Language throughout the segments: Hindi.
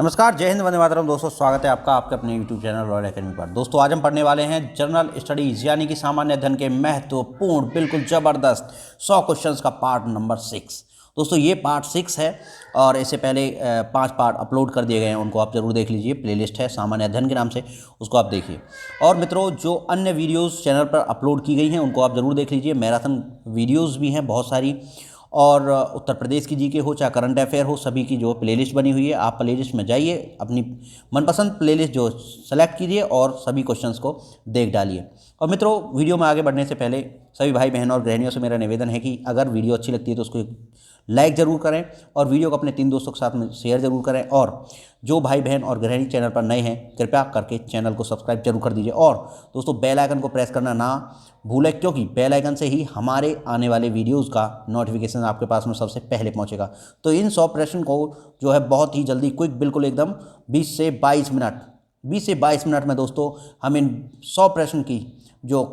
नमस्कार, जय हिंद, वंदे मातरम। दोस्तों, स्वागत है आपका आपके अपने यूट्यूब चैनल रॉयल एकेडमी पर। दोस्तों, आज हम पढ़ने वाले हैं जनरल स्टडीज़ यानी कि सामान्य अध्ययन के महत्वपूर्ण बिल्कुल ज़बरदस्त 100 क्वेश्चंस का पार्ट नंबर 6। दोस्तों, ये पार्ट 6 है और इससे पहले 5 पार्ट अपलोड कर दिए गए हैं, उनको आप ज़रूर देख लीजिए। प्लेलिस्ट है सामान्य अध्ययन के नाम से, उसको आप देखिए। और मित्रों, जो अन्य वीडियोज़ चैनल पर अपलोड की गई हैं उनको आप ज़रूर देख लीजिए। मैराथन वीडियोज़ भी हैं बहुत सारी, और उत्तर प्रदेश की जीके हो चाहे करंट अफेयर हो, सभी की जो प्लेलिस्ट बनी हुई है, आप प्लेलिस्ट में जाइए, अपनी मनपसंद प्लेलिस्ट जो सेलेक्ट कीजिए और सभी क्वेश्चंस को देख डालिए। और मित्रों, वीडियो में आगे बढ़ने से पहले सभी भाई बहनों और गृहिणियों से मेरा निवेदन है कि अगर वीडियो अच्छी लगती है तो उसको लाइक ज़रूर करें और वीडियो को अपने 3 दोस्तों के साथ में शेयर ज़रूर करें। और जो भाई बहन और गृहिणी चैनल पर नए हैं, कृपया करके चैनल को सब्सक्राइब जरूर कर दीजिए। और दोस्तों, बेल आइकन को प्रेस करना ना भूलें, क्योंकि बेल आइकन से ही हमारे आने वाले वीडियोस का नोटिफिकेशन आपके पास में सबसे पहले पहुंचेगा। तो इन 100 प्रश्न को जो है बहुत ही जल्दी, क्विक, बिल्कुल एकदम 20 से 22 मिनट में दोस्तों हम इन 100 प्रश्न की जो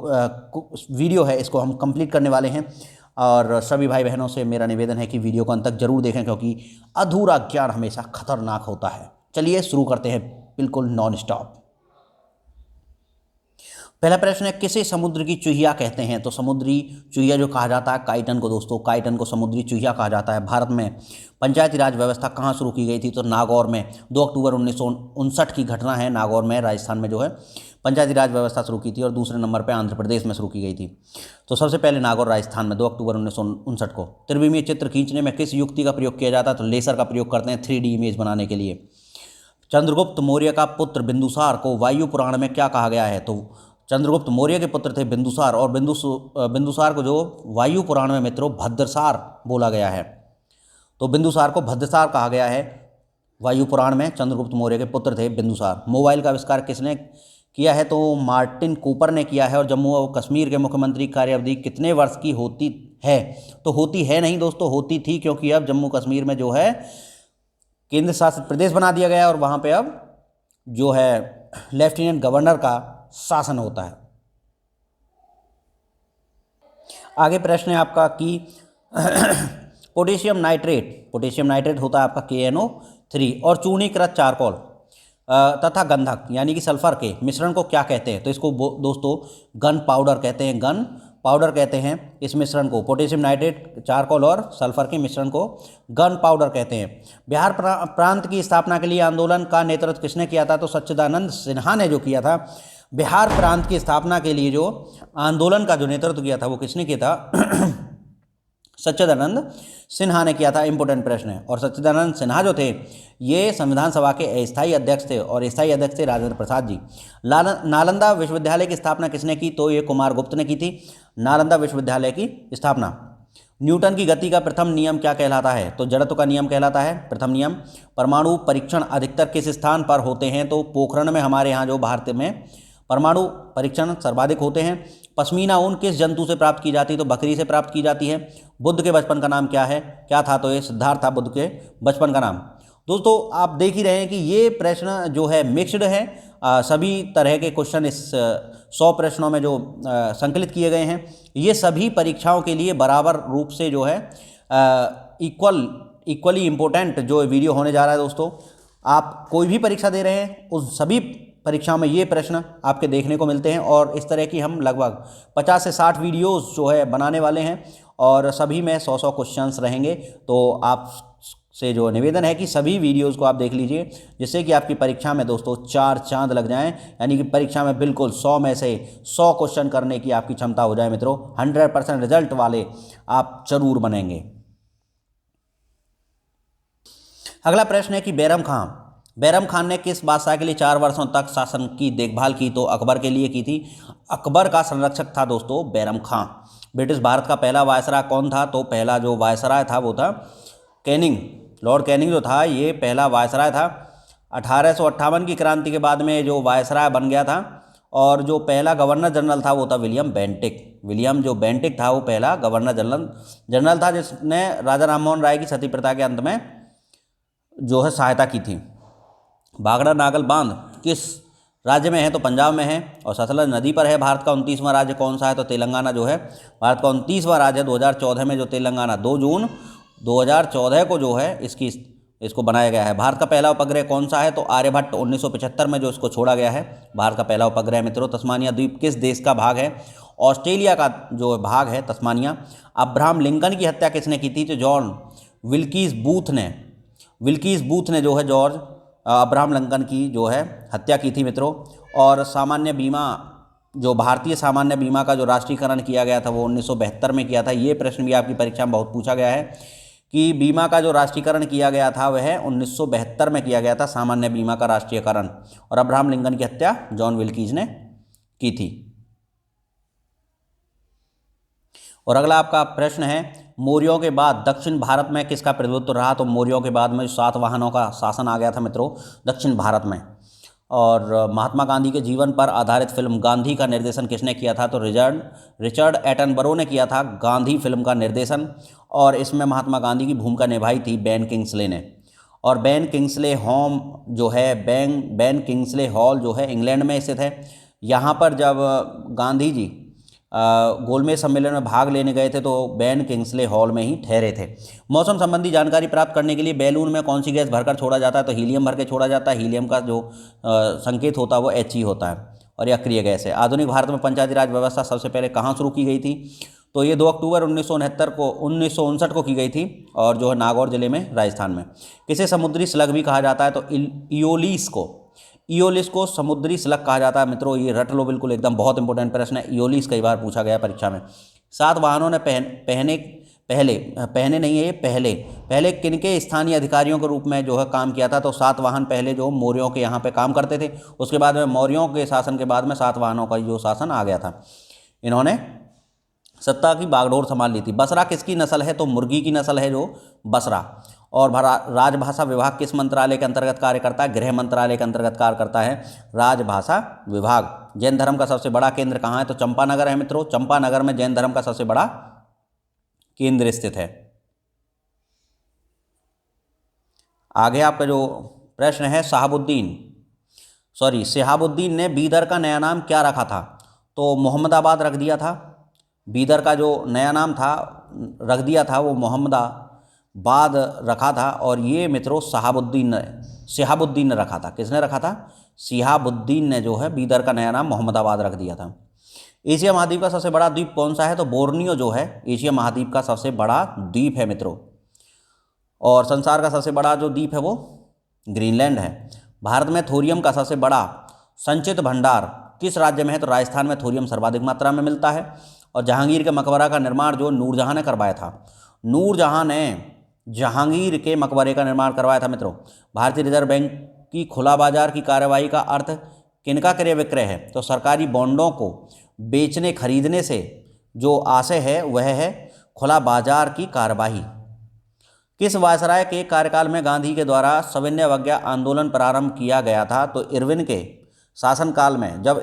वीडियो है इसको हम कंप्लीट करने वाले हैं। और सभी भाई बहनों से मेरा निवेदन है कि वीडियो को अंत तक जरूर देखें, क्योंकि अधूरा ज्ञान हमेशा खतरनाक होता है। चलिए शुरू करते हैं बिल्कुल नॉन स्टॉप। पहला प्रश्न है, किसे समुद्र की चूहिया कहते हैं? तो समुद्री चूहिया जो कहा जाता है काइटन को, दोस्तों काइटन को समुद्री चूहिया कहा जाता है। भारत में पंचायती राज व्यवस्था कहाँ शुरू की गई थी? तो नागौर में। 2 अक्टूबर 1959 की घटना है। नागौर में, राजस्थान में जो है पंचायती राज व्यवस्था शुरू की थी। और दूसरे नंबर पर आंध्र प्रदेश में शुरू की गई थी। तो सबसे पहले नागौर, राजस्थान में 2 अक्टूबर 1959 को। त्रिविमीय चित्र खींचने में किस युक्ति का प्रयोग किया जाता है? तो लेसर का प्रयोग करते हैं 3D इमेज बनाने के लिए। चंद्रगुप्त मौर्य का पुत्र बिंदुसार को वायु पुराण में क्या कहा गया है? तो चंद्रगुप्त मौर्य के पुत्र थे बिंदुसार, और बिंदुसार को जो वायु पुराण में मित्रों भद्रसार बोला गया है। तो बिंदुसार को भद्रसार कहा गया है वायु पुराण में। चंद्रगुप्त मौर्य के पुत्र थे बिंदुसार। मोबाइल का आविष्कार किसने किया है? तो मार्टिन कूपर ने किया है। और जम्मू और कश्मीर के मुख्यमंत्री कार्यावधि कितने वर्ष की होती है? तो होती है नहीं दोस्तों, होती थी, क्योंकि अब जम्मू कश्मीर में जो है केंद्र शासित प्रदेश बना दिया गया है और वहाँ पे अब जो है लेफ्टिनेंट गवर्नर का शासन होता है। आगे प्रश्न है आपका कि पोटेशियम नाइट्रेट होता है आपका KNO3, और चूर्णीकृत चारकोल तथा गंधक यानी कि सल्फर के मिश्रण को क्या कहते हैं? तो इसको दोस्तों गन पाउडर कहते हैं इस मिश्रण को। पोटेशियम नाइट्रेट, चारकोल और सल्फर के मिश्रण को गन पाउडर कहते हैं। बिहार प्रांत की स्थापना के लिए आंदोलन का नेतृत्व किसने किया था? तो सच्चिदानंद सिन्हा ने जो किया था। बिहार प्रांत की स्थापना के लिए जो आंदोलन का जो नेतृत्व किया था वो किसने किया था? सच्चिदानंद सिन्हा ने किया था। इंपोर्टेंट प्रश्न है। और सच्चिदानंद सिन्हा जो थे ये संविधान सभा के अस्थायी अध्यक्ष थे, और स्थायी अध्यक्ष थे राजेंद्र प्रसाद जी। नालंदा विश्वविद्यालय की स्थापना किसने की? तो ये कुमार गुप्त ने की थी नालंदा विश्वविद्यालय की स्थापना। न्यूटन की गति का प्रथम नियम क्या कहलाता है? तो जड़त्व का नियम कहलाता है प्रथम नियम। परमाणु परीक्षण अधिकतर किस स्थान पर होते हैं? तो पोखरण में, हमारे यहाँ जो भारत में परमाणु परीक्षण सर्वाधिक होते हैं। पश्मीना ऊन किस जंतु से प्राप्त की जाती है? तो बकरी से प्राप्त की जाती है। बुद्ध के बचपन का नाम क्या था? तो ये सिद्धार्थ था बुद्ध के बचपन का नाम। दोस्तों, आप देख ही रहे हैं कि ये प्रश्न जो है मिक्स्ड है। सभी तरह के क्वेश्चन इस 100 प्रश्नों में जो संकलित किए गए हैं, ये सभी परीक्षाओं के लिए बराबर रूप से जो है इक्वली इम्पोर्टेंट जो वीडियो होने जा रहा है। दोस्तों, आप कोई भी परीक्षा दे रहे हैं, उस सभी परीक्षाओं में ये प्रश्न आपके देखने को मिलते हैं। और इस तरह की हम लगभग 50 से 60 वीडियोस जो है बनाने वाले हैं, और सभी में 100 क्वेश्चंस रहेंगे। तो आप से जो निवेदन है कि सभी वीडियोस को आप देख लीजिए, जिससे कि आपकी परीक्षा में दोस्तों 4 चांद लग जाएं, यानी कि परीक्षा में बिल्कुल 100 में से 100 क्वेश्चन करने की आपकी क्षमता हो जाए मित्रों। 100% रिजल्ट वाले आप जरूर बनेंगे। अगला प्रश्न है कि बैरम खान ने किस बादशाह के लिए 4 वर्षों तक शासन की देखभाल की? तो अकबर के लिए की थी। अकबर का संरक्षक था दोस्तों बैरम खान। ब्रिटिश भारत का पहला वायसराय कौन था? तो पहला जो वायसराय था वो था कैनिंग। लॉर्ड कैनिंग जो था ये पहला वायसराय था। 1858 की क्रांति के बाद में जो वायसराय बन गया था, और जो पहला गवर्नर जनरल था वो था विलियम बेंटिक था वो पहला गवर्नर जनरल था, जिसने राजा राममोहन राय की सती प्रथा के अंत में जो है सहायता की थी। भाखड़ा नागल बांध किस राज्य में है? तो पंजाब में है। और सतलज नदी पर है। भारत का 29वां राज्य कौन सा है? तो तेलंगाना जो है भारत का 29वां राज्य है। 2014 में जो तेलंगाना 2 जून 2014 को जो है इसकी इसको बनाया गया है। भारत का पहला उपग्रह कौन सा है? तो आर्यभट्ट 1975 में जो इसको छोड़ा गया है, भारत का पहला उपग्रह मित्रों। तस्मानिया द्वीप किस देश का भाग है? ऑस्ट्रेलिया का जो भाग है तस्मानिया। अब्राहम लिंकन की हत्या किसने की थी? तो जॉन विल्कीस बूथ ने, जो है जॉर्ज अब्राहम लिंकन की जो है हत्या की थी मित्रों। और सामान्य बीमा, जो भारतीय सामान्य बीमा का जो राष्ट्रीयकरण किया गया था वो 1972 में किया था। ये प्रश्न भी आपकी परीक्षा में बहुत पूछा गया है कि बीमा का जो राष्ट्रीयकरण किया गया था वह 1972 में किया गया था, सामान्य बीमा का राष्ट्रीयकरण। और अब्राहम लिंकन की हत्या जॉन विल्कीज ने की थी। और अगला आपका प्रश्न है, मौर्यों के बाद दक्षिण भारत में किसका प्रभुत्व रहा? तो मौर्यों के बाद में सातवाहनों का शासन आ गया था मित्रों दक्षिण भारत में। और महात्मा गांधी के जीवन पर आधारित फिल्म गांधी का निर्देशन किसने किया था? तो रिचर्ड एटनबरो ने किया था गांधी फिल्म का निर्देशन। और इसमें महात्मा गांधी की भूमिका निभाई थी बेन किंग्सले ने। और बेन किंग्सले हॉल जो है इंग्लैंड में स्थित है। यहाँ पर जब गांधी जी गोलमेज सम्मेलन में भाग लेने गए थे तो बेन किंग्सले हॉल में ही ठहरे थे। मौसम संबंधी जानकारी प्राप्त करने के लिए बैलून में कौन सी गैस भरकर छोड़ा जाता है? तो हीलियम भर के छोड़ा जाता है। हीलियम का जो संकेत होता है वो He होता है और यह अक्रिय गैस है। आधुनिक भारत में पंचायती राज व्यवस्था सबसे पहले कहाँ शुरू की गई थी? तो ये 2 अक्टूबर 1969 को की गई थी और जो है नागौर जिले में, राजस्थान में। किसे समुद्री स्लग भी कहा जाता है? तो इयोलिस को समुद्री स्लग कहा जाता है मित्रों। ये रट लो बिल्कुल, एकदम बहुत इंपॉर्टेंट प्रश्न है। इयोलिस कई बार पूछा गया परीक्षा में। सातवाहनों ने पहले किनके स्थानीय अधिकारियों के रूप में जो है काम किया था? तो सातवाहन पहले जो मौर्यों के यहाँ पे काम करते थे, उसके बाद में मौर्यों के शासन के बाद में सातवाहनों का जो शासन आ गया था, इन्होंने सत्ता की बागडोर संभाल ली थी। बसरा किसकी नस्ल है? तो मुर्गी की नस्ल है जो बसरा। और राजभाषा विभाग किस मंत्रालय के अंतर्गत कार्य करता है? गृह मंत्रालय के अंतर्गत कार्य करता है राजभाषा विभाग। जैन धर्म का सबसे बड़ा केंद्र कहाँ है? तो चंपानगर है मित्रों। चंपानगर में जैन धर्म का सबसे बड़ा केंद्र स्थित है। आगे आपका जो प्रश्न है, शहाबुद्दीन ने बीदर का नया नाम क्या रखा था? तो मोहम्मदाबाद रख दिया था। बीदर का जो नया नाम था रख दिया था वो मोहम्मदाबाद रखा था। और ये मित्रों शहाबुद्दीन ने रखा था। किसने रखा था? शहाबुद्दीन ने जो है बीदर का नया नाम मोहम्मदाबाद रख दिया था। एशिया महाद्वीप का सबसे बड़ा द्वीप कौन सा है? तो बोर्नियो जो है एशिया महाद्वीप का सबसे बड़ा द्वीप है मित्रों। और संसार का सबसे बड़ा जो द्वीप है वो ग्रीनलैंड है। भारत में थोरियम का सबसे बड़ा संचित भंडार किस राज्य में है? तो राजस्थान में थोरियम सर्वाधिक मात्रा में मिलता है। और जहांगीर के मकबरा का निर्माण जो नूरजहां ने करवाया था, नूरजहां ने जहांगीर के मकबरे का निर्माण करवाया था मित्रों। भारतीय रिजर्व बैंक की खुला बाजार की कार्यवाही का अर्थ किनका क्रय विक्रय है? तो सरकारी बॉन्डों को बेचने खरीदने से जो आशय है वह है खुला बाजार की कार्यवाही। किस वायसराय के कार्यकाल में गांधी के द्वारा सविनय अवज्ञा आंदोलन प्रारंभ किया गया था? तो इरविन के शासनकाल में, जब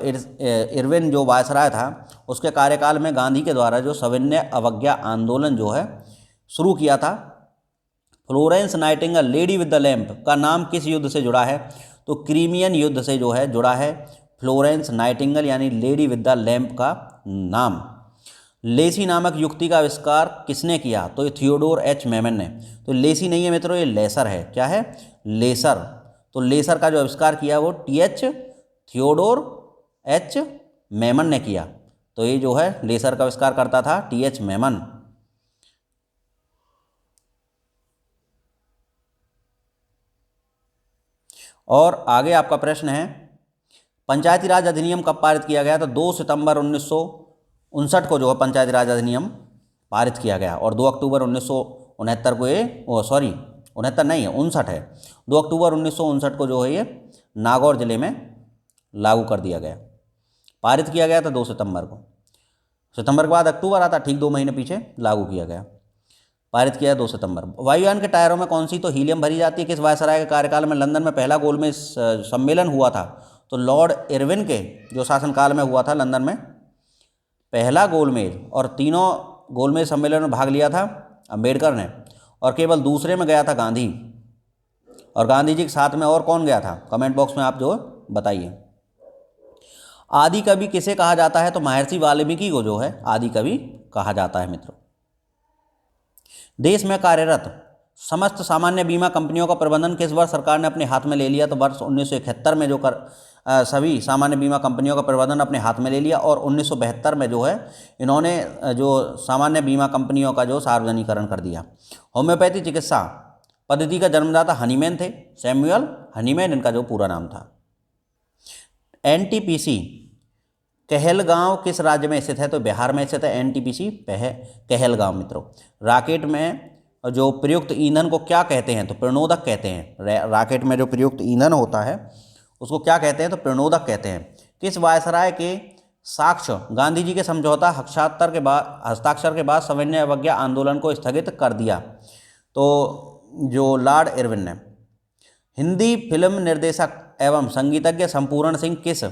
इरविन जो वायसराय था उसके कार्यकाल में गांधी के द्वारा जो सविनय अवज्ञा आंदोलन जो है शुरू किया था। Florence Nightingale lady with the lamp का नाम किस युद्ध से जुड़ा है? तो क्रीमियन युद्ध से जो है जुड़ा है फ्लोरेंस नाइटिंगेल यानी लेडी विद द लैंप का नाम। लेसी नामक युक्ति का आविष्कार किसने किया? तो ये थियोडोर एच मेमन ने। तो लेसी नहीं है मित्रों, ये लेसर है। क्या है? लेसर। तो लेसर का जो आविष्कार किया वो थियोडोर एच मेमन ने किया। तो ये जो है लेसर का आविष्कार करता था TH मेमन। और आगे आपका प्रश्न है, पंचायती राज अधिनियम कब पारित किया गया? तो 2 सितंबर 1959 को जो है पंचायती राज अधिनियम पारित किया गया। और 2 अक्टूबर 1969 को ये 59 है। 2 अक्टूबर 1959 को जो है ये नागौर जिले में लागू कर दिया गया। पारित किया गया था 2 सितंबर को। सितंबर के बाद अक्टूबर आता, ठीक 2 महीने पीछे लागू किया गया। पारित किया 2 सितंबर। वायुयान के टायरों में कौन सी तो हीलियम भरी जाती है? किस वायसराय के कार्यकाल में लंदन में पहला गोलमेज सम्मेलन हुआ था? तो लॉर्ड इरविन के जो शासनकाल में हुआ था लंदन में पहला गोलमेज। और तीनों गोलमेज सम्मेलन में भाग लिया था अम्बेडकर ने, और केवल दूसरे में गया था गांधी। और गांधी जी के साथ में और कौन गया था? कमेंट बॉक्स में आप जो बताइए। आदि कवि किसे कहा जाता है? तो महर्षि वाल्मीकि को जो है आदि कवि कहा जाता है मित्रों। देश में कार्यरत समस्त सामान्य बीमा कंपनियों का प्रबंधन किस वर्ष सरकार ने अपने हाथ में ले लिया? तो वर्ष 1971 में जो सभी सामान्य बीमा कंपनियों का प्रबंधन अपने हाथ में ले लिया, और 1972 में जो है इन्होंने जो सामान्य बीमा कंपनियों का जो सार्वजनिकरण कर दिया। होम्योपैथी चिकित्सा पद्धति का जन्मदाता हनीमैन थे, सैमुअल हनीमैन इनका जो पूरा नाम था। एनटीपीसी कहलगांव किस राज्य में स्थित है? तो बिहार में स्थित है एनटीपीसी कहलगांव। मित्रों, रॉकेट में जो प्रयुक्त ईंधन को क्या कहते हैं? तो प्रणोदक कहते हैं। रॉकेट में जो प्रयुक्त ईंधन होता है उसको क्या कहते हैं? तो प्रणोदक कहते हैं। किस वायसराय के साक्ष्य गांधी जी के समझौता हस्ताक्षर के बाद सविनय अवज्ञा आंदोलन को स्थगित कर दिया? तो जो लॉर्ड इरविन ने। हिंदी फिल्म निर्देशक एवं संगीतज्ञ संपूर्ण सिंह किस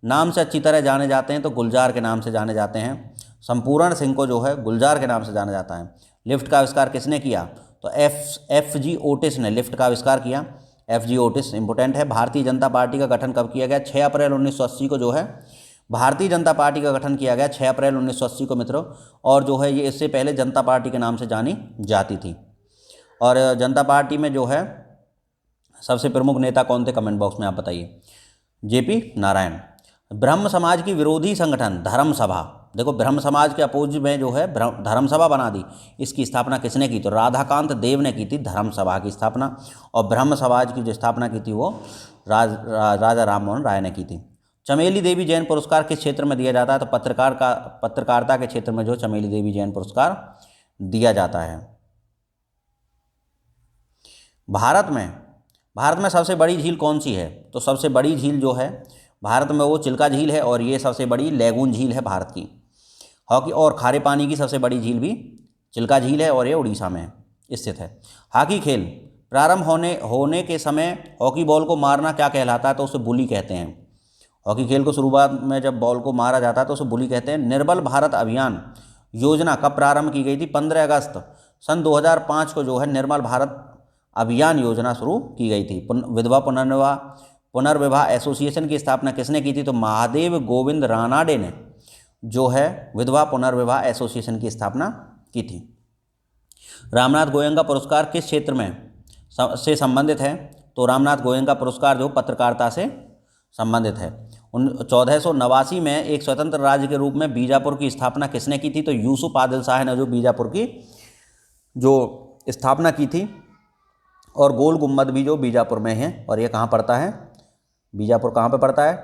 नाम से अच्छी तरह जाने जाते हैं? तो गुलजार के नाम से जाने जाते हैं। संपूर्ण सिंह को जो है गुलजार के नाम से जाना जाता है। लिफ्ट का आविष्कार किसने किया? तो एफ.जी. ओटिस ने लिफ्ट का आविष्कार किया। एफ.जी. ओटिस इंपोर्टेंट है। भारतीय जनता पार्टी का गठन कब किया गया? 6 अप्रैल 1980 को जो है भारतीय जनता पार्टी का गठन किया गया, 6 अप्रैल 1980 को मित्रों। और जो है ये इससे पहले जनता पार्टी के नाम से जानी जाती थी। और जनता पार्टी में जो है सबसे प्रमुख नेता कौन थे? कमेंट बॉक्स में आप बताइए। जेपी नारायण। ब्रह्म समाज की विरोधी संगठन धर्म सभा, देखो ब्रह्म समाज के अपोज में जो है धर्म सभा बना दी, इसकी स्थापना किसने की? तो राधाकांत देव ने की थी धर्म सभा की स्थापना। और ब्रह्म समाज की जो स्थापना की थी वो राजा राम मोहन राय ने की थी। चमेली देवी जैन पुरस्कार किस क्षेत्र में दिया जाता है? तो पत्रकारिता के क्षेत्र में जो चमेली देवी जैन पुरस्कार दिया जाता है। भारत में सबसे बड़ी झील कौन सी है? तो सबसे बड़ी झील जो है भारत में वो चिल्का झील है, और ये सबसे बड़ी लैगून झील है भारत की। हॉकी और खारे पानी की सबसे बड़ी झील भी चिल्का झील है, और ये उड़ीसा में स्थित है। हॉकी खेल प्रारंभ होने के समय हॉकी बॉल को मारना क्या कहलाता है? तो उसे बुली कहते हैं। हॉकी खेल को शुरुआत में जब बॉल को मारा जाता है तो उसे बुली कहते हैं। निर्बल भारत अभियान योजना कब प्रारंभ की गई थी? 15 अगस्त सन 2005 को जो है निर्मल भारत अभियान योजना शुरू की गई थी। विधवा पुनर्विवाह एसोसिएशन की स्थापना किसने की थी? तो महादेव गोविंद रानाडे ने जो है विधवा पुनर्विवाह एसोसिएशन की स्थापना की थी। रामनाथ गोयनका पुरस्कार किस क्षेत्र में से संबंधित है? तो रामनाथ गोयनका पुरस्कार जो पत्रकारिता से संबंधित है। 1489 में एक स्वतंत्र राज्य के रूप में बीजापुर की स्थापना किसने की थी? तो यूसुफ आदिल शाह ने जो बीजापुर की जो स्थापना की थी। और गोल गुम्बद भी जो बीजापुर में है, और ये कहाँ पड़ता है? बीजापुर कहाँ पे पड़ता है?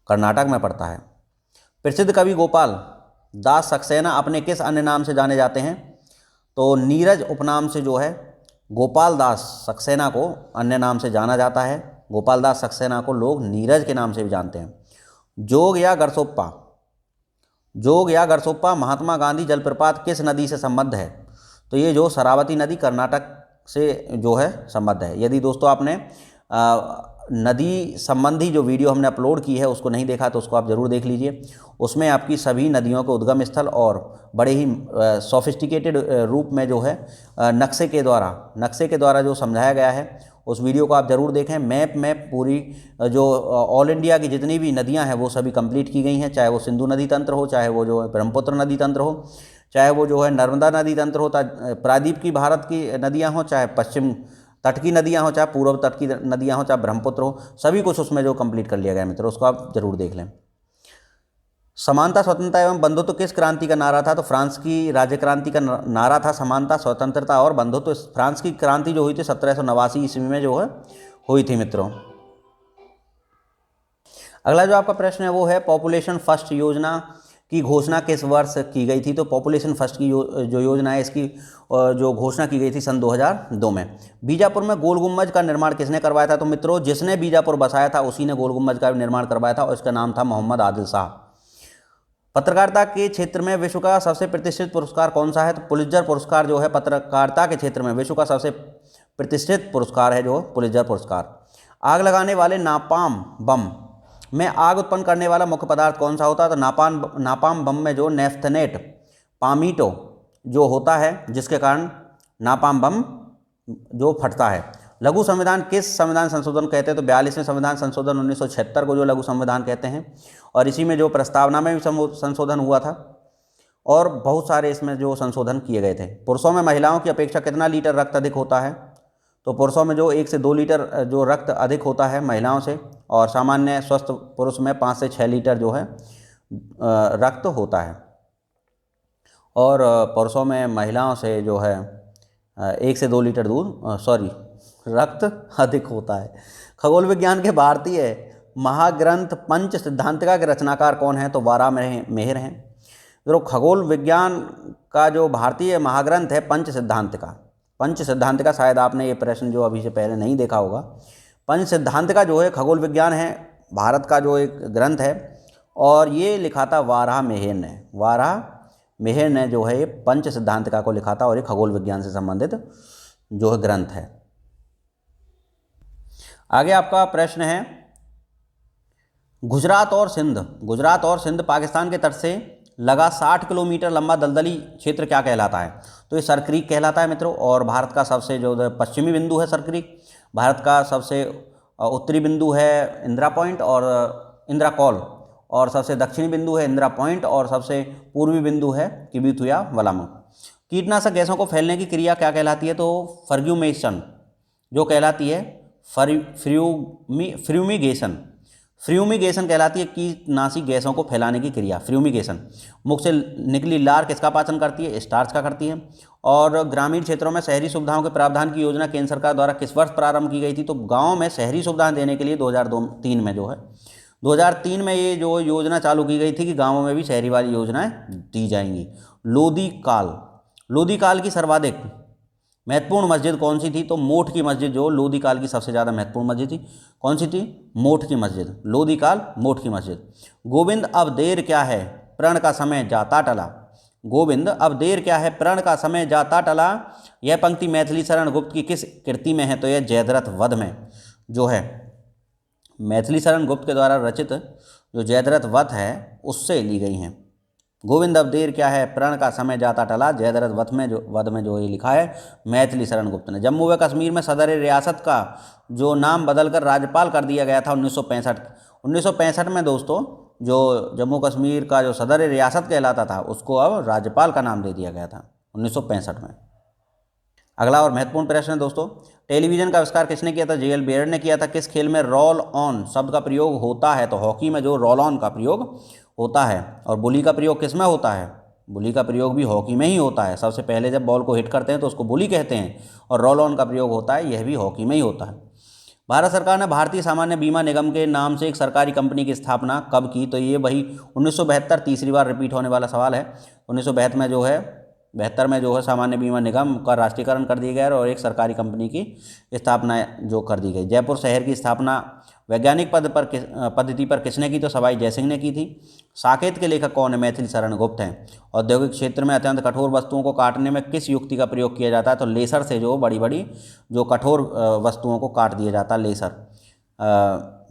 कर्नाटक में पड़ता है। प्रसिद्ध कवि गोपाल दास सक्सेना अपने किस अन्य नाम से जाने जाते हैं? तो नीरज उपनाम से जो है गोपाल दास सक्सेना को अन्य नाम से जाना जाता है। गोपाल दास सक्सेना को लोग नीरज के नाम से भी जानते हैं। जोग या गरसोप्पा महात्मा गांधी जलप्रपात किस नदी से संबद्ध है? तो ये जो शरावती नदी कर्नाटक से जो है संबद्ध है। यदि दोस्तों आपने नदी संबंधी जो वीडियो हमने अपलोड की है उसको नहीं देखा तो उसको आप ज़रूर देख लीजिए। उसमें आपकी सभी नदियों के उद्गम स्थल और बड़े ही सोफिस्टिकेटेड रूप में जो है नक्शे के द्वारा जो समझाया गया है, उस वीडियो को आप ज़रूर देखें। मैप में पूरी जो ऑल इंडिया की जितनी भी नदियां हैं वो सभी कंप्लीट की गई हैं, चाहे वो सिंधु नदी तंत्र हो, चाहे वो जो है ब्रह्मपुत्र नदी तंत्र हो, चाहे वो जो है नर्मदा नदी तंत्र हो, प्रायद्वीप की भारत की नदियाँ हों, चाहे पश्चिम तट की नदियाँ हों, चाहे पूर्व तट की नदियाँ हों, चाहे ब्रह्मपुत्र हो, सभी कुछ उसमें जो कंप्लीट कर लिया गया मित्रों, उसको आप जरूर देख लें। समानता स्वतंत्रता एवं बंधुत्व किस क्रांति का नारा था? तो फ्रांस की राज्य क्रांति का नारा था समानता स्वतंत्रता और बंधुत्व। फ्रांस की क्रांति जो हुई थी 1789 ईस्वी में जो है हुई थी मित्रों। अगला जो आपका प्रश्न है वो है पॉपुलेशन फर्स्ट योजना की घोषणा किस वर्ष की गई थी? तो पॉपुलेशन फर्स्ट की जो योजना है इसकी जो घोषणा की गई थी सन 2002 में। बीजापुर में गोल गुम्बज का निर्माण किसने करवाया था? तो मित्रों जिसने बीजापुर बसाया था उसी ने गोल गुम्बज का निर्माण करवाया था और इसका नाम था मोहम्मद आदिल शाह। पत्रकारिता के क्षेत्र में विश्व का सबसे प्रतिष्ठित पुरस्कार कौन सा है? तो पुलित्जर पुरस्कार जो है पत्रकारिता के क्षेत्र में विश्व का सबसे प्रतिष्ठित पुरस्कार है जो पुलित्जर पुरस्कार। आग लगाने वाले नापाम बम में आग उत्पन्न करने वाला मुख्य पदार्थ कौन सा होता है? तो नापाम बम में जो नेफ्थनेट पामीटो जो होता है जिसके कारण नापाम बम जो फटता है। लघु संविधान किस संविधान संशोधन कहते हैं? तो 42वें संविधान संशोधन 1976 को जो लघु संविधान कहते हैं, और इसी में जो प्रस्तावना में भी संशोधन हुआ था और बहुत सारे इसमें जो संशोधन किए गए थे। पुरुषों में महिलाओं की अपेक्षा कितना लीटर रक्त अधिक होता है? तो पुरुषों में जो 1 से 2 लीटर जो रक्त अधिक होता है महिलाओं से, और सामान्य स्वस्थ पुरुष में 5 से 6 लीटर जो है रक्त होता है। और पुरुषों में महिलाओं से जो है 1 से 2 लीटर रक्त अधिक होता है। खगोल विज्ञान के भारतीय महाग्रंथ पंच सिद्धांतिका के रचनाकार कौन है? तो वाराहमिहिर हैं। तो खगोल विज्ञान का जो भारतीय महाग्रंथ है पंच सिद्धांतिका, शायद आपने ये प्रश्न जो अभी से पहले नहीं देखा होगा। पंच सिद्धांतिका जो है खगोल विज्ञान है भारत का जो एक ग्रंथ है, और ये लिखा था वाराहमिहिर ने जो है ये पंच सिद्धांतिका को लिखा था, और ये खगोल विज्ञान से संबंधित जो है ग्रंथ है। आगे आपका प्रश्न है, गुजरात और सिंध पाकिस्तान के तट से लगा 60 किलोमीटर लंबा दलदली क्षेत्र क्या कहलाता है? तो ये सर क्रीक कहलाता है मित्रों। और भारत का सबसे जो पश्चिमी बिंदु है सर क्रीक, भारत का सबसे उत्तरी बिंदु है इंदिरा पॉइंट और इंदिरा कॉल, और सबसे दक्षिणी बिंदु है इंदिरा पॉइंट, और सबसे पूर्वी बिंदु है किबिथुया वलाम। कीटनाशक गैसों को फैलने की क्रिया क्या कहलाती है? तो फर्ग्यूमेशन जो कहलाती है, फ्र्यूमिगेशन कहलाती है कीटनाशी गैसों को फैलाने की क्रिया, फ्र्यूमिगेशन। मुख से निकली लार किसका पाचन करती है? स्टार्च का करती है। और ग्रामीण क्षेत्रों में शहरी सुविधाओं के प्रावधान की योजना केंद्र सरकार द्वारा किस वर्ष प्रारंभ की गई थी? तो गाँव में शहरी सुविधाएं देने के लिए 2003 में जो है 2003 में ये जो योजना चालू की गई थी कि गाँवों में भी शहरी वाली योजनाएँ दी जाएंगी। लोधी काल की सर्वाधिक महत्वपूर्ण मस्जिद कौन सी थी? तो मोठ की मस्जिद जो लोधी काल की सबसे ज़्यादा महत्वपूर्ण मस्जिद थी, कौन सी थी? मोठ की मस्जिद, लोधी काल मोठ की मस्जिद। गोविंद अब देर क्या है, प्रण का समय जाता टला। गोविंद अब देर क्या है, प्रण का समय जाता टला। यह पंक्ति मैथिली शरण गुप्त की किस कृति में है? तो यह जयद्रथ वध में जो है मैथिली शरण गुप्त के द्वारा रचित जो जयद्रथ वध है उससे ली गई हैं। गोविंद अब देर क्या है, प्रण का समय जाता टला, जयद्रथ वध में जो ये लिखा है मैथिली शरण गुप्त ने। जम्मू व कश्मीर में सदर रियासत का जो नाम बदलकर राज्यपाल कर दिया गया था 1965 में दोस्तों, जो जम्मू कश्मीर का जो सदर रियासत कहलाता था उसको अब राज्यपाल का नाम दे दिया गया था 1965 में। अगला और महत्वपूर्ण प्रश्न है दोस्तों, टेलीविजन का आविष्कार किसने किया था? जे.एल. बेयर ने किया था। किस खेल में रोल ऑन शब्द का प्रयोग होता है? तो हॉकी में जो रोल ऑन का प्रयोग होता है। और बुली का प्रयोग किस में होता है? बुली का प्रयोग भी हॉकी में ही होता है। सबसे पहले जब बॉल को हिट करते हैं तो उसको बुली कहते हैं, और रोल ऑन का प्रयोग होता है, यह भी हॉकी में ही होता है। भारत सरकार ने भारतीय सामान्य बीमा निगम के नाम से एक सरकारी कंपनी की स्थापना कब की? तो ये वही 1972, तीसरी बार रिपीट होने वाला सवाल है। 1972 में जो है सामान्य बीमा निगम का राष्ट्रीयकरण कर दिया गया और एक सरकारी कंपनी की स्थापना जो कर दी गई। जयपुर शहर की स्थापना वैज्ञानिक पद्धति पर किसने की? तो सवाई जयसिंह ने की थी। साकेत के लेखक कौन है? मैथिली शरण गुप्त हैं। औद्योगिक क्षेत्र में अत्यंत कठोर वस्तुओं को काटने में किस युक्ति का प्रयोग किया जाता है? तो लेसर से जो बड़ी बड़ी जो कठोर वस्तुओं को काट दिया जाता है, लेसर।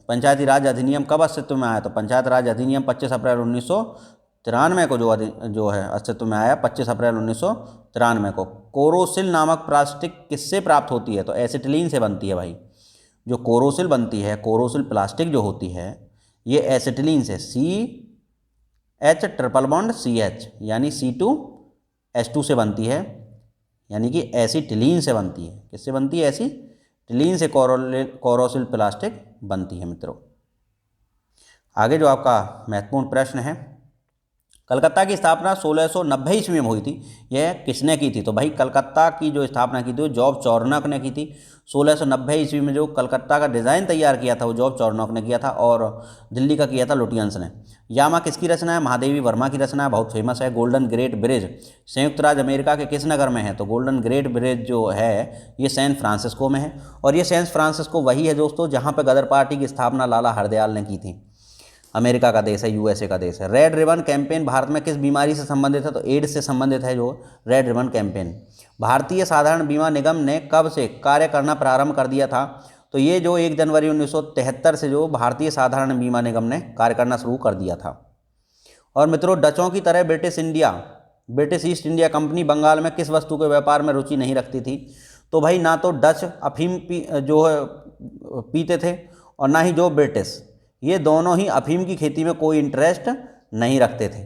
पंचायती राज अधिनियम कब अस्तित्व में आया? तो पंचायत राज अधिनियम 25 अप्रैल 1993 को जो है अस्तित्व में आया, 25 अप्रैल 1993 को। कोरोसिल नामक प्लास्टिक किससे प्राप्त होती है? तो एसिटिलीन से बनती है भाई। जो कोरोसिल बनती है, कोरोसिल प्लास्टिक जो होती है, ये एसिटिलीन से, CH ट्रिपल बॉन्ड CH यानी C2H2 से बनती है, यानी कि एसिटिलीन से बनती है। किससे बनती है? एसिटिलीन से कोरोसिल प्लास्टिक बनती है मित्रों। आगे जो आपका महत्वपूर्ण प्रश्न है, कलकत्ता की स्थापना 1690 ईस्वी में हुई थी, यह किसने की थी? तो भाई कलकत्ता की जो स्थापना की थी वो जॉब चॉर्नॉक ने की थी। 1690 ईस्वी में जो कलकत्ता का डिज़ाइन तैयार किया था वो जॉब चॉर्नॉक ने किया था, और दिल्ली का किया था लुटियंस ने। यामा किसकी रचना है? महादेवी वर्मा की रचना है, बहुत फेमस है। गोल्डन गेट ब्रिज संयुक्त राज्य अमेरिका के किस नगर में है? तो गोल्डन गेट ब्रिज जो है ये सैन फ्रांसिस्को में है, और ये सैन फ्रांसिस्को वही है दोस्तों जहाँ पर गदर पार्टी की स्थापना लाला हरदयाल ने की थी। अमेरिका का देश है, USA का देश है। रेड रिबन कैंपेन भारत में किस बीमारी से संबंधित है? तो एड्स से संबंधित है जो रेड रिबन कैंपेन। भारतीय साधारण बीमा निगम ने कब से कार्य करना प्रारंभ कर दिया था? तो ये जो 1 जनवरी 1973 से जो भारतीय साधारण बीमा निगम ने कार्य करना शुरू कर दिया था। और मित्रों, डचों की तरह British East India Company Bengal में किस वस्तु के व्यापार में रुचि नहीं रखती थी? तो भाई ना तो डच अफीम जो है पीते थे, और ना ही जो ब्रिटिश, ये दोनों ही अफीम की खेती में कोई इंटरेस्ट नहीं रखते थे।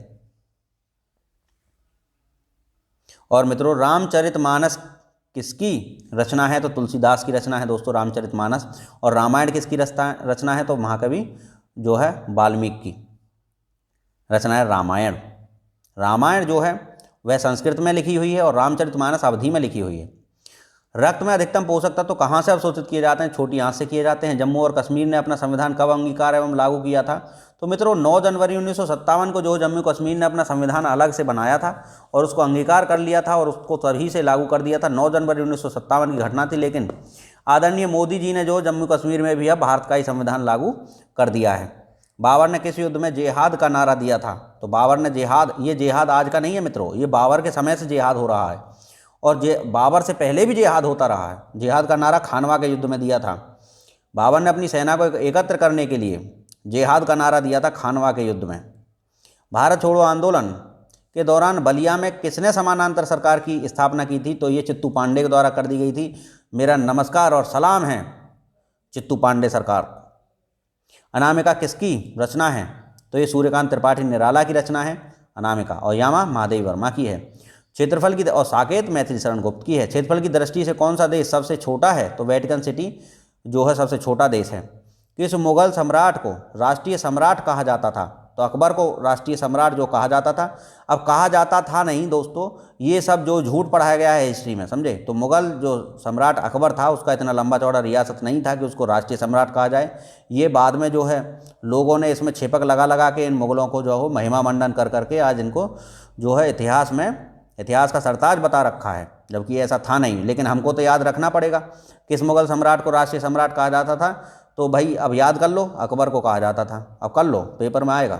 और मित्रों रामचरितमानस किसकी रचना है? तो तुलसीदास की रचना है दोस्तों रामचरितमानस। और रामायण किसकी रचना है? तो महाकवि जो है वाल्मीकि की रचना है रामायण। रामायण जो है वह संस्कृत में लिखी हुई है और रामचरितमानस अवधी में लिखी हुई है। रक्त में अधिकतम पोषक तत्व कहाँ से अवशोषित किए जाते हैं? छोटी आंत से किए जाते हैं। जम्मू और कश्मीर ने अपना संविधान कब अंगीकार एवं लागू किया था? तो मित्रों 9 जनवरी 1957 को जो जम्मू कश्मीर ने अपना संविधान अलग से बनाया था और उसको अंगीकार कर लिया था और उसको तभी से लागू कर दिया था। 9 जनवरी 1957 की घटना थी, लेकिन आदरणीय मोदी जी ने जो जम्मू कश्मीर में भी अब भारत का ही संविधान लागू कर दिया है। बाबर ने किस युद्ध में जिहाद का नारा दिया था? तो बाबर ने जिहाद, ये जिहाद आज का नहीं है मित्रों, ये बाबर के समय से जिहाद हो रहा है और बाबर से पहले भी जिहाद होता रहा है। जिहाद का नारा खानवा के युद्ध में दिया था। बाबर ने अपनी सेना को एकत्र करने के लिए जिहाद का नारा दिया था खानवा के युद्ध में। भारत छोड़ो आंदोलन के दौरान बलिया में किसने समानांतर सरकार की स्थापना की थी? तो ये चित्तू पांडे के द्वारा कर दी गई थी। मेरा नमस्कार और सलाम है चित्तू पांडे सरकार। अनामिका किसकी रचना है? तो ये सूर्यकांत त्रिपाठी निराला की रचना है अनामिका। और यामा महादेवी वर्मा की है। क्षेत्रफल की और साकेत मैथिली शरण गुप्त की है। क्षेत्रफल की दृष्टि से कौन सा देश सबसे छोटा है? तो वेटिकन सिटी जो है सबसे छोटा देश है। किस मुगल सम्राट को राष्ट्रीय सम्राट कहा जाता था? तो अकबर को राष्ट्रीय सम्राट जो कहा जाता था। अब कहा जाता था नहीं दोस्तों, ये सब जो झूठ पढ़ाया गया है हिस्ट्री में, समझे? तो मुगल जो सम्राट अकबर था उसका इतना लंबा चौड़ा रियासत नहीं था कि उसको राष्ट्रीय सम्राट कहा जाए। ये बाद में जो है लोगों ने इसमें छिपक लगा लगा के इन मुगलों को जो है महिमा मंडन कर करके आज इनको जो है इतिहास का सरताज बता रखा है, जबकि ऐसा था नहीं। लेकिन हमको तो याद रखना पड़ेगा किस मुगल सम्राट को राष्ट्रीय सम्राट कहा जाता था। तो भाई अब याद कर लो, अकबर को कहा जाता था। अब कर लो, पेपर में आएगा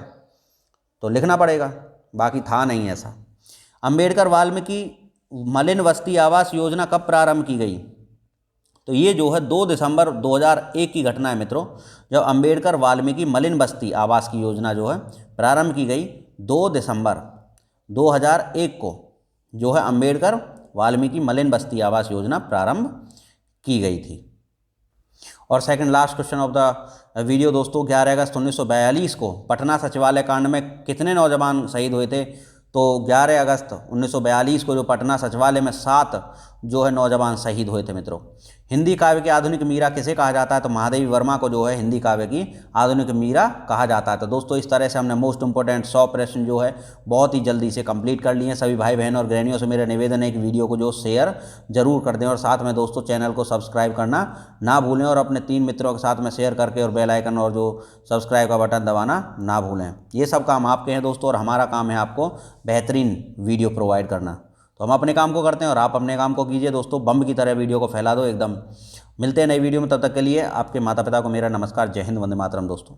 तो लिखना पड़ेगा, बाकी था नहीं ऐसा। अंबेडकर वाल्मीकि मलिन बस्ती आवास योजना कब प्रारंभ की गई? तो ये जो है 2 दिसंबर 2001 की घटना है मित्रों, जब अंबेडकर वाल्मीकि मलिन बस्ती आवास की योजना जो है प्रारंभ की गई। 2 दिसंबर 2001 को जो है अंबेडकर वाल्मीकि मलिन बस्ती आवास योजना प्रारंभ की गई थी। और second last question of the video दोस्तों, 11 अगस्त 1942 को पटना सचिवालय कांड में कितने नौजवान शहीद हुए थे? तो 11 अगस्त 1942 को जो पटना सचिवालय में 7 जो है नौजवान शहीद हुए थे मित्रों। हिंदी काव्य की आधुनिक मीरा किसे कहा जाता है? तो महादेवी वर्मा को जो है हिंदी काव्य की आधुनिक मीरा कहा जाता है। तो दोस्तों इस तरह से हमने मोस्ट इंपॉर्टेंट 100 प्रश्न जो है बहुत ही जल्दी से कंप्लीट कर लिए हैं। सभी भाई बहन और गृहिणियों से मेरा निवेदन है कि वीडियो को जो शेयर जरूर कर दें और साथ में दोस्तों चैनल को सब्सक्राइब करना ना भूलें और अपने 3 मित्रों के साथ में शेयर करके और बेल आइकन और जो सब्सक्राइब का बटन दबाना ना भूलें। ये सब काम आपके हैं दोस्तों और हमारा काम है आपको बेहतरीन वीडियो प्रोवाइड करना। तो हम अपने काम को करते हैं और आप अपने काम को कीजिए दोस्तों। बम की तरह वीडियो को फैला दो एकदम। मिलते हैं नई वीडियो में, तब तक के लिए आपके माता पिता को मेरा नमस्कार। जय हिंद, वंदे मातरम दोस्तों।